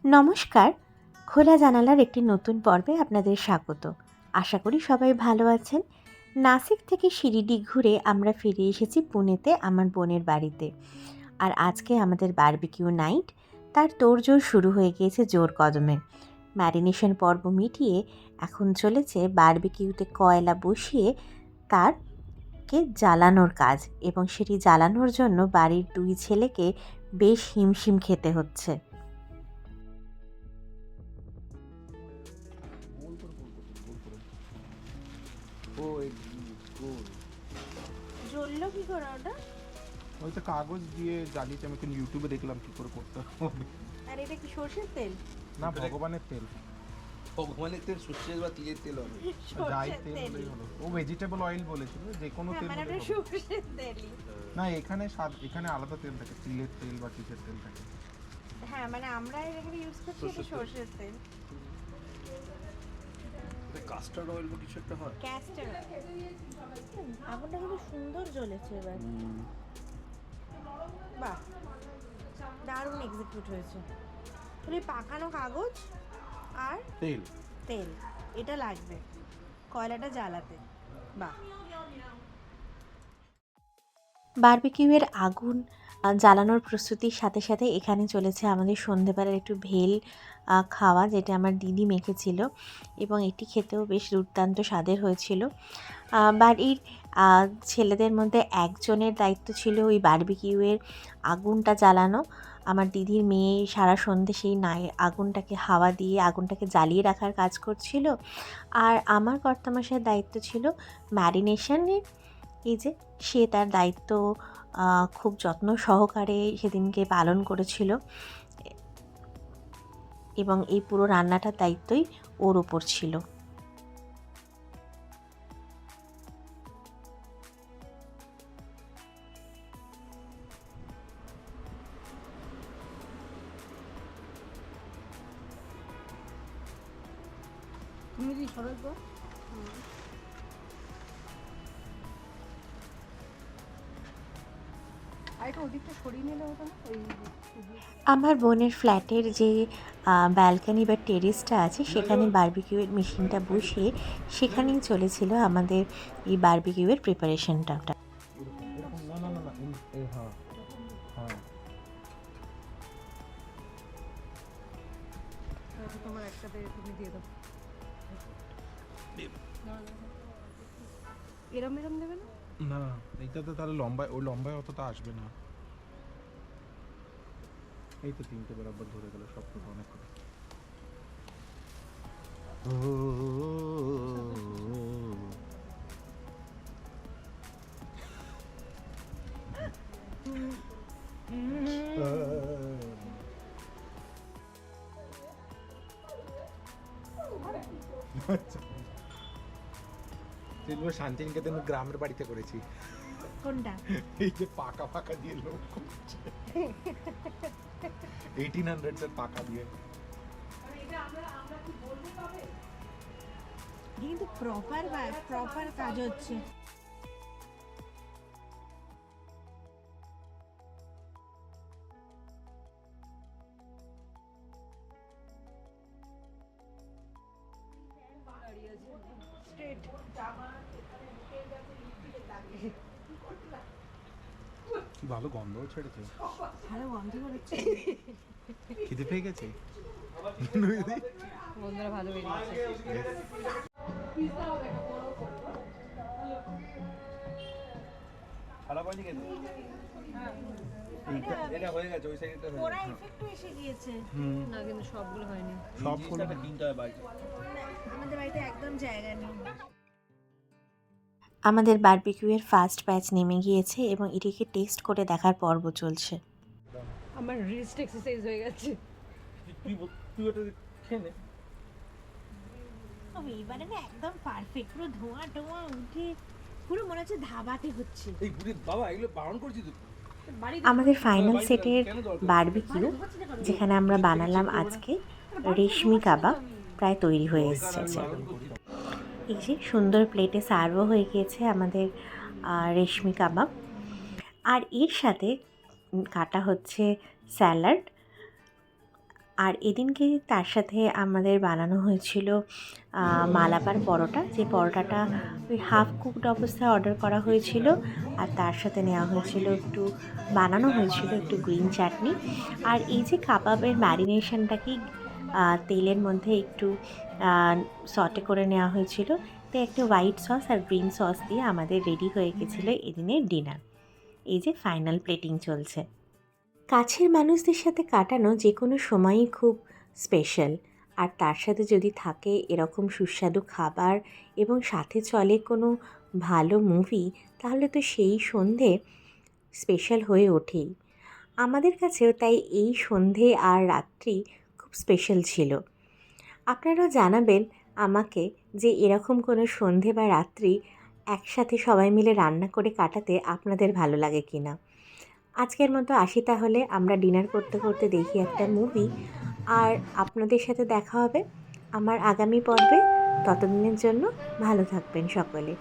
নমস্কার। খোলা জানালার একটি নতুন পর্বে আপনাদের স্বাগত। আশা করি সবাই ভালো আছেন। নাসিক থেকে শিরিডি ঘুরে আমরা ফিরে এসেছি পুনেতে আমার বোনের বাড়িতে। আর আজকে আমাদের বারবিকিউ নাইট, তার তোড়জোড় শুরু হয়ে গিয়েছে জোর কদমে। ম্যারিনেশন পর্ব মিটিয়ে এখন চলেছে বারবিকিউতে কয়লা বসিয়ে তারকে জ্বালানোর কাজ, এবং সেটি জ্বালানোর জন্য বাড়ির দুই ছেলেকে বেশ হিমশিম খেতে হচ্ছে। জ্বললো কি করে ওটা? ওই তো কাগজ দিয়ে জ্বালিয়েছে, আমি এখন ইউটিউবে দেখলাম কি করে করতে হবে। আর এটা কি সরষের তেল? না, ভগবানের তেল। ভগবানের তেল, সর্ষের বা তিলের তেল হবে। যাই তেল হলেই হলো। ও ভেজিটেবল অয়েল বলেছিল, যে কোনো তেল মানে হলেই ওটা হবে। সরষের তেলই। না, এখানে আলাদা তেল থাকে, তিলের তেল বা কিসের তেল থাকে। হ্যাঁ, মানে আমরা এখানে ইউজ করছি এটা সরষের তেল। কাস্টার্ড অয়েল বা কিছু একটা হয়। ক্যাস্টর আগুনটা কিন্তু সুন্দর জ্বলেছে এবার। বাহ, দারুণ এক্সিকিউট হয়েছে। তাহলে পাকানো কাগজ আর তেল তেল এটা লাগবে কয়লাটা জ্বালাতে। বাহ। বারবিকিউয়ের আগুন জ্বালানোর প্রস্তুতির সাথে সাথে এখানে চলেছে আমাদের সন্ধেবেলার একটু ভেল খাওয়া, যেটা আমার দিদি মেখেছিল, এবং এটি খেতেও বেশ দুর্দান্ত স্বাদের হয়েছিল। বাড়ির ছেলেদের মধ্যে একজনের দায়িত্ব ছিল ওই বারবিকিউয়ের আগুনটা জ্বালানো। আমার দিদির মেয়ে সারা সন্ধে সেই আগুনটাকে হাওয়া দিয়ে আগুনটাকে জ্বালিয়ে রাখার কাজ করছিল। আর আমার কর্তামশাইয়ের দায়িত্ব ছিল ম্যারিনেশনে। এই যে সে তার দায়িত্ব খুব যত্ন সহকারে সেদিনকে পালন করেছিল, এবং এই পুরো রান্নাটার দায়িত্বই ওর ওপর ছিল। তুমি কি সরাই তো? আরেকটা ওদিকটা সরিয়ে নিলে হতো না? আমার বোনের ফ্ল্যাটের যে ব্যালকনি বা টেরেসটা আছে, সেখানে বারবিকিউয়ের মেশিনটা বসিয়ে সেখানেই চলেছিল আমাদের এই বারবিকিউয়ের প্রিপারেশনটা। না, হ্যাঁ হ্যাঁ। তোমার একসাথে তুমি দিয়ে দাও। এরম এরম দেবে না? না, এইটাতে তাহলে ওই লম্বায় অতটা আসবে না। এই তো তিনটে বরাবর ধরে গেল, সব তো অনেক করে। শান্তিনিকেতন গ্রামের বাড়িতে করেছি। কোনটা? এই যে পাকা পাকা দিয়ে লোক করছে 1800s এর পাকা দিয়ে। কিন্তু প্রপার কাজ হচ্ছে। কি ভালো গন্ধও ছেড়েছে। ভালো গন্ধ বেরোচ্ছে। খিদে পেয়ে গেছে। বন্ধুরা ভালো বেরিয়েছে। খারাপ হয়নি কিন্তু। এটা হয়ে গেছে, ওই সাইডটা হয়ে পোড়া গেছে। ইফেক্টও এসে গিয়েছে। না কিন্তু সবগুলো হয়নি। সবগুলো একটা কিনতে হয় বাড়িতে। আমাদের বাড়িতে একদম জায়গা নেই। আমাদের বারবিকিউয়ের ফার্স্ট ব্যাচ নেমে গিয়েছে এবং এটিকে টেস্ট করে দেখার পর্ব চলছে। আমার রিস্ট এক্সারসাইজ হয়ে গেছে। তুই ওটা খেয়ে নে। এবারে না একদম পারফেক্ট, পুরো ধোঁয়া টোঁয়া উঠে পুরো মনে হচ্ছে ধাবাতে হচ্ছে। এই ঘুরে বাবা, এগুলো বারণ করছি তো। আমাদের ফাইনাল সেটের বারবিকিউ, যেখানে আমরা বানালাম আজকে রেশমি কাবাব, প্রায় তৈরি হয়ে এসেছে। এই যে সুন্দর প্লেটে সার্ভও হয়ে গিয়েছে আমাদের রেশমি কাবাব, আর এর সাথে কাটা হচ্ছে স্যালাড আর এদিনকে তার সাথে আমাদের বানানো হয়েছিল মালাবার পরোটা, যে পরোটাটা ওই হাফ কুকড অবস্থায় অর্ডার করা হয়েছিল। আর তার সাথে নেওয়া হয়েছিল বানানো হয়েছিল একটু গ্রিন চাটনি। আর এই যে কাবাবের ম্যারিনেশনটাকে তেলের মধ্যে একটু সটে করে নেওয়া হয়েছিল, তো একটা হোয়াইট সস আর গ্রিন সস দিয়ে আমাদের রেডি হয়ে গেছিলো এদিনের ডিনার। এই যে ফাইনাল প্লেটিং চলছে। কাছের মানুষদের সাথে কাটানো যে কোনো সময়ই খুব স্পেশাল, আর তার সাথে যদি থাকে এরকম সুস্বাদু খাবার এবং সাথে চলে কোনো ভালো মুভি, তাহলে তো সেই সন্ধে স্পেশাল হয়ে ওঠেই। আমাদের কাছেও তাই এই সন্ধে আর রাত্রি খুব স্পেশাল ছিল। আপনারাও জানাবেন আমাকে যে এরকম কোনো সন্ধে বা রাত্রি একসাথে সবাই মিলে রান্না করে কাটাতে আপনাদের ভালো লাগে কি না। আজকের মতো আসি তাহলে, আমরা ডিনার করতে করতে দেখি একটা মুভি, আর আপনাদের সাথে দেখা হবে আমার আগামী পর্বে। ততদিনের জন্য ভালো থাকবেন সকলে।